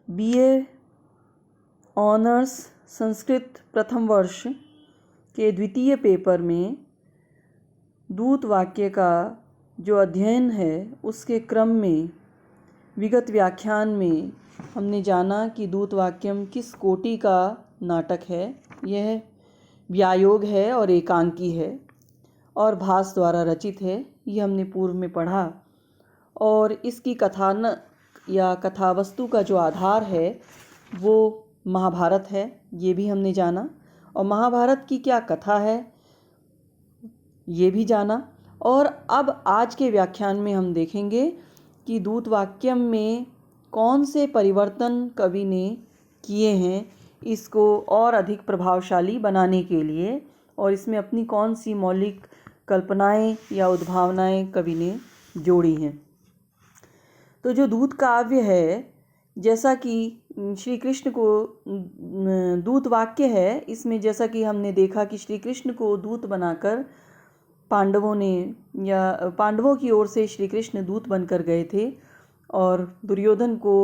BA honours Sanskrit प्रथम वर्ष के द्वितीय पेपर में दूत वाक्य का जो अध्ययन है उसके क्रम में विगत व्याख्यान में हमने जाना कि दूत वाक्यम किस कोटि का नाटक है। यह व्यायोग है और एकांकी है और भास द्वारा रचित है, ये हमने पूर्व में पढ़ा। और इसकी कथानक या कथावस्तु का जो आधार है वो महाभारत है, ये भी हमने जाना। और महाभारत की क्या कथा है ये भी जाना। और अब आज के व्याख्यान में हम देखेंगे कि दूत वाक्यम में कौन से परिवर्तन कवि ने किए हैं इसको और अधिक प्रभावशाली बनाने के लिए, और इसमें अपनी कौन सी मौलिक कल्पनाएं या उद्भावनाएं कवि ने जोड़ी हैं। तो जो दूत काव्य है, जैसा कि श्री कृष्ण को दूत वाक्य है, इसमें जैसा कि हमने देखा कि श्री कृष्ण को दूत बनाकर पांडवों ने या पांडवों की ओर से श्री कृष्ण दूत बनकर गए थे और दुर्योधन को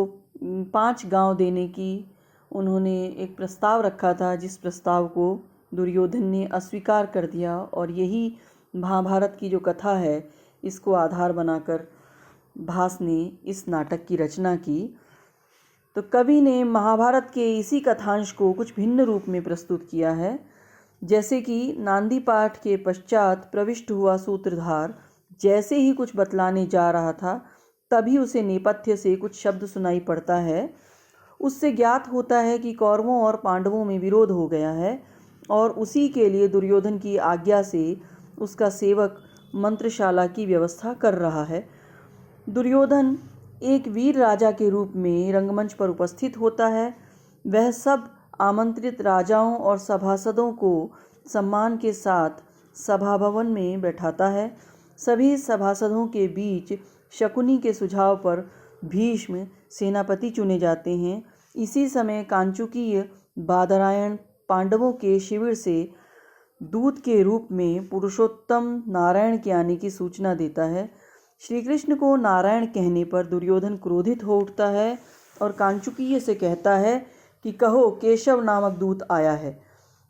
5 गांव देने की उन्होंने एक प्रस्ताव रखा था, जिस प्रस्ताव को दुर्योधन ने अस्वीकार कर दिया। और यही महाभारत की जो कथा है इसको आधार बनाकर भास ने इस नाटक की रचना की। तो कवि ने महाभारत के इसी कथांश को कुछ भिन्न रूप में प्रस्तुत किया है। जैसे कि नांदी पाठ के पश्चात प्रविष्ट हुआ सूत्रधार जैसे ही कुछ बतलाने जा रहा था तभी उसे नेपथ्य से कुछ शब्द सुनाई पड़ता है। उससे ज्ञात होता है कि कौरवों और पांडवों में विरोध हो गया है और उसी के लिए दुर्योधन की आज्ञा से उसका सेवक मंत्रशाला की व्यवस्था कर रहा है। दुर्योधन एक वीर राजा के रूप में रंगमंच पर उपस्थित होता है। वह सब आमंत्रित राजाओं और सभासदों को सम्मान के साथ सभा भवन में बैठाता है। सभी सभासदों के बीच शकुनी के सुझाव पर भीष्म सेनापति चुने जाते हैं। इसी समय कांचुकीय बादरायण पांडवों के शिविर से दूत के रूप में पुरुषोत्तम नारायण के आने की सूचना देता है। श्री कृष्ण को नारायण कहने पर दुर्योधन क्रोधित हो उठता है और कांचुकीय से कहता है कि कहो केशव नामक दूत आया है।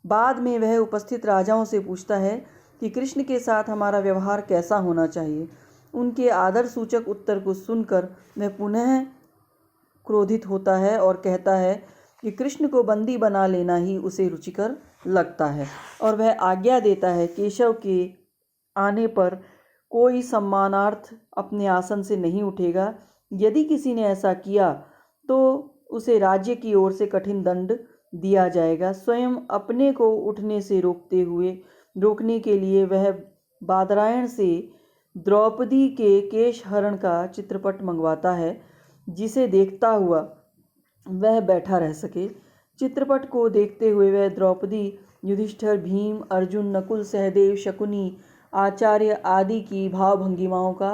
बाद में वह उपस्थित राजाओं से पूछता है कि कृष्ण के साथ हमारा व्यवहार कैसा होना चाहिए। उनके आदर सूचक उत्तर को सुनकर वह पुनः क्रोधित होता है और कहता है कि कृष्ण को बंदी बना लेना ही उसे रुचिकर लगता है और वह आज्ञा देता है केशव के आने पर कोई सम्मानार्थ अपने आसन से नहीं उठेगा। यदि किसी ने ऐसा किया तो उसे राज्य की ओर से कठिन दंड दिया जाएगा। स्वयं अपने को उठने से रोकने के लिए वह बादरायण से द्रौपदी के केश हरण का चित्रपट मंगवाता है, जिसे देखता हुआ वह बैठा रह सके। चित्रपट को देखते हुए वह द्रौपदी, युधिष्ठिर, भीम, अर्जुन, नकुल, सहदेव, शकुनी, आचार्य आदि की भाव भंगिमाओं का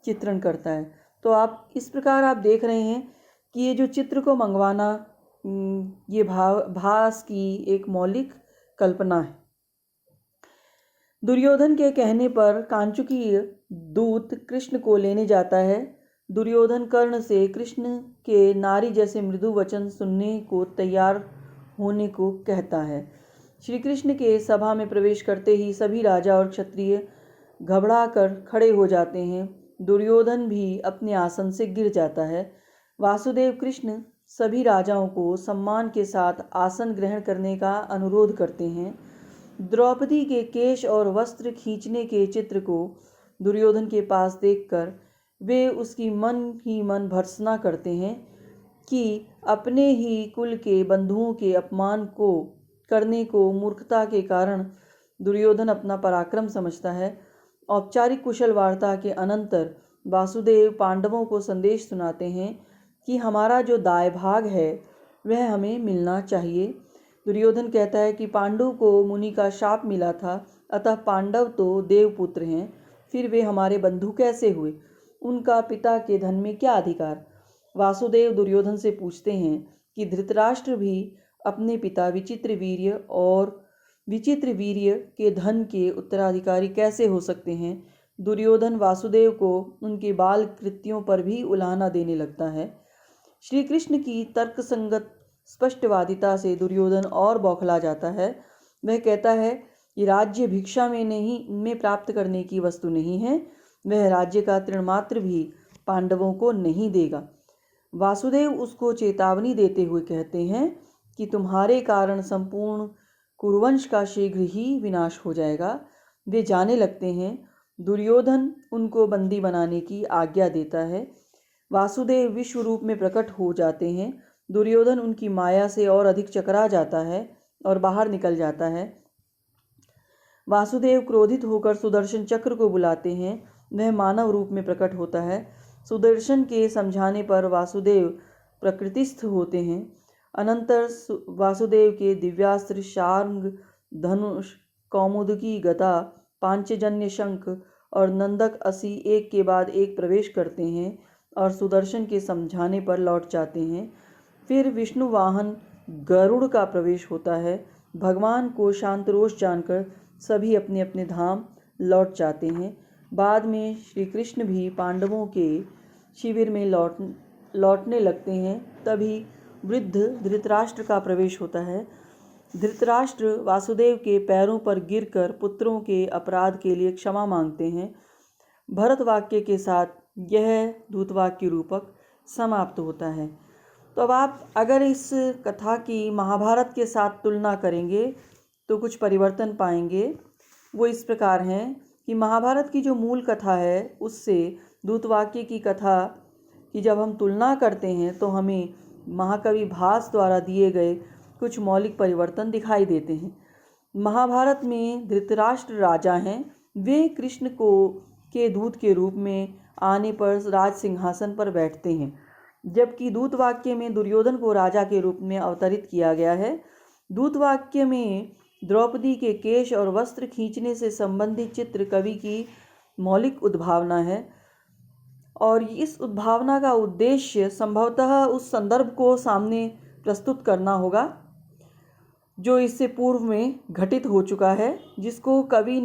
चित्रण करता है। तो आप इस प्रकार आप देख रहे हैं कि ये जो चित्र को मंगवाना ये भास की एक मौलिक कल्पना है। दुर्योधन के कहने पर कांचुकीय दूत कृष्ण को लेने जाता है। दुर्योधन कर्ण से कृष्ण के नारी जैसे मृदु वचन सुनने को तैयार होने को कहता है। श्री कृष्ण के सभा में प्रवेश करते ही सभी राजा और क्षत्रिय घबरा कर खड़े हो जाते हैं। दुर्योधन भी अपने आसन से गिर जाता है। वासुदेव कृष्ण सभी राजाओं को सम्मान के साथ आसन ग्रहण करने का अनुरोध करते हैं। द्रौपदी के केश और वस्त्र खींचने के चित्र को दुर्योधन के पास देखकर वे उसकी मन ही मन भर्त्सना करते हैं कि अपने ही कुल के बंधुओं के अपमान को करने को मूर्खता के कारण दुर्योधन अपना पराक्रम समझता है। औपचारिक कुशल वार्ता के अनंतर वासुदेव पांडवों को संदेश सुनाते हैं कि हमारा जो दाय भाग है वह हमें मिलना चाहिए। दुर्योधन कहता है कि पांडु को मुनि का शाप मिला था, अतः पांडव तो देवपुत्र हैं, फिर वे हमारे बंधु कैसे हुए? उनका पिता के धन में क्या अधिकार? वासुदेव दुर्योधन से पूछते हैं कि धृतराष्ट्र भी अपने पिता विचित्र वीर्य के धन के उत्तराधिकारी कैसे हो सकते हैं? दुर्योधन वासुदेव को उनके बाल कृत्यों पर भी उलाहना देने लगता है। श्री कृष्ण की तर्कसंगत स्पष्टवादिता से दुर्योधन और बौखला जाता है। वह कहता है कि राज्य भिक्षा में प्राप्त करने की वस्तु नहीं है। वह राज्य का तृणमात्र भी पांडवों को नहीं देगा। वासुदेव उसको चेतावनी देते हुए कहते हैं कि तुम्हारे कारण संपूर्ण कुरुवंश का शीघ्र ही विनाश हो जाएगा। वे जाने लगते हैं। दुर्योधन उनको बंदी बनाने की आज्ञा देता है। वासुदेव विश्व रूप में प्रकट हो जाते हैं। दुर्योधन उनकी माया से और अधिक चकरा जाता है और बाहर निकल जाता है। वासुदेव क्रोधित होकर सुदर्शन चक्र को बुलाते हैं। वह मानव रूप में प्रकट होता है। सुदर्शन के समझाने पर वासुदेव प्रकृतिस्थ होते हैं। अनंतर वासुदेव के दिव्यास्त्र शार्ंग, धनुष, कौमुदकी गदा, पांचजन्य शंख और नंदक असी एक के बाद एक प्रवेश करते हैं और सुदर्शन के समझाने पर लौट जाते हैं। फिर विष्णु वाहन गरुड़ का प्रवेश होता है। भगवान को शांतरोष जानकर सभी अपने अपने धाम लौट जाते हैं। बाद में श्री कृष्ण भी पांडवों के शिविर में लौटने लगते हैं। तभी वृद्ध धृतराष्ट्र का प्रवेश होता है। धृतराष्ट्र वासुदेव के पैरों पर गिरकर पुत्रों के अपराध के लिए क्षमा मांगते हैं। भरत वाक्य के साथ यह दूतवाक्य रूपक समाप्त होता है। तो अब आप अगर इस कथा की महाभारत के साथ तुलना करेंगे तो कुछ परिवर्तन पाएंगे। वो इस प्रकार हैं कि महाभारत की जो मूल कथा है उससे दूतवाक्य की कथा की जब हम तुलना करते हैं तो हमें महाकवि भास द्वारा दिए गए कुछ मौलिक परिवर्तन दिखाई देते हैं। महाभारत में धृतराष्ट्र राजा हैं। वे कृष्ण के दूत के रूप में आने पर राज सिंहासन पर बैठते हैं, जबकि दूतवाक्य में दुर्योधन को राजा के रूप में अवतरित किया गया है। दूतवाक्य में द्रौपदी के केश और वस्त्र खींचने से संबंधित चित्र कवि की मौलिक उद्भावना है और इस उद्भावना का उद्देश्य संभवतः उस संदर्भ को सामने प्रस्तुत करना होगा जो इससे पूर्व में घटित हो चुका है, जिसको कवि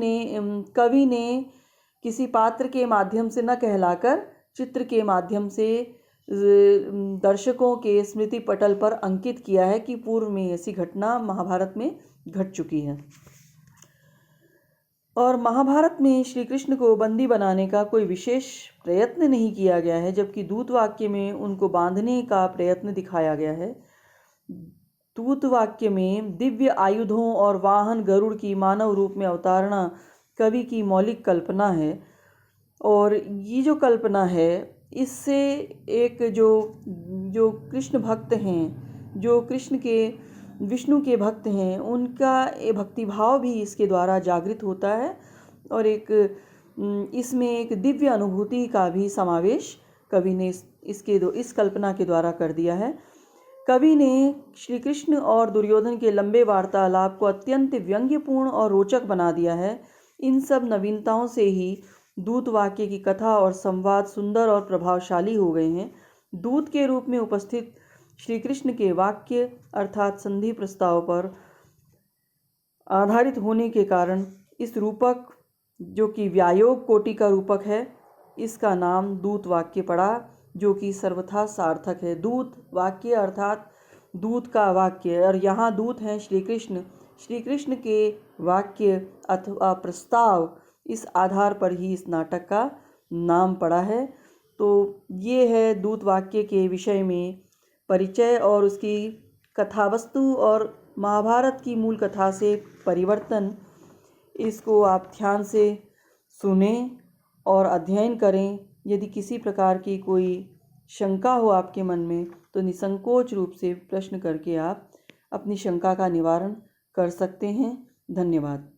ने किसी पात्र के माध्यम से न कहलाकर चित्र के माध्यम से दर्शकों के स्मृति पटल पर अंकित किया है कि पूर्व में ऐसी घटना महाभारत में घट चुकी है। और महाभारत में श्री कृष्ण को बंदी बनाने का कोई विशेष प्रयत्न नहीं किया गया है, जबकि दूतवाक्य में उनको बांधने का प्रयत्न दिखाया गया है। दूतवाक्य में दिव्य आयुधों और वाहन गरुड़ की मानव रूप में अवतारणा कवि की मौलिक कल्पना है और ये जो कल्पना है इससे एक जो कृष्ण भक्त हैं, जो कृष्ण के विष्णु के भक्त हैं, उनका भक्तिभाव भी इसके द्वारा जागृत होता है और इसमें एक दिव्य अनुभूति का भी समावेश कवि ने इस कल्पना के द्वारा कर दिया है। कवि ने श्री कृष्ण और दुर्योधन के लंबे वार्तालाप को अत्यंत व्यंग्यपूर्ण और रोचक बना दिया है। इन सब नवीनताओं से ही दूतवाक्य की कथा और संवाद सुंदर और प्रभावशाली हो गए हैं। दूत के रूप में उपस्थित श्री कृष्ण के वाक्य अर्थात संधि प्रस्ताव पर आधारित होने के कारण इस रूपक, जो कि व्यायोग कोटि का रूपक है, इसका नाम दूत वाक्य पड़ा, जो कि सर्वथा सार्थक है। दूत वाक्य अर्थात दूत का वाक्य, और यहाँ दूत हैं श्री कृष्ण। श्री कृष्ण के वाक्य अथवा प्रस्ताव, इस आधार पर ही इस नाटक का नाम पड़ा है। तो ये है दूत वाक्य के विषय में परिचय और उसकी कथावस्तु और महाभारत की मूल कथा से परिवर्तन। इसको आप ध्यान से सुने और अध्ययन करें। यदि किसी प्रकार की कोई शंका हो आपके मन में तो निसंकोच रूप से प्रश्न करके आप अपनी शंका का निवारण कर सकते हैं। धन्यवाद।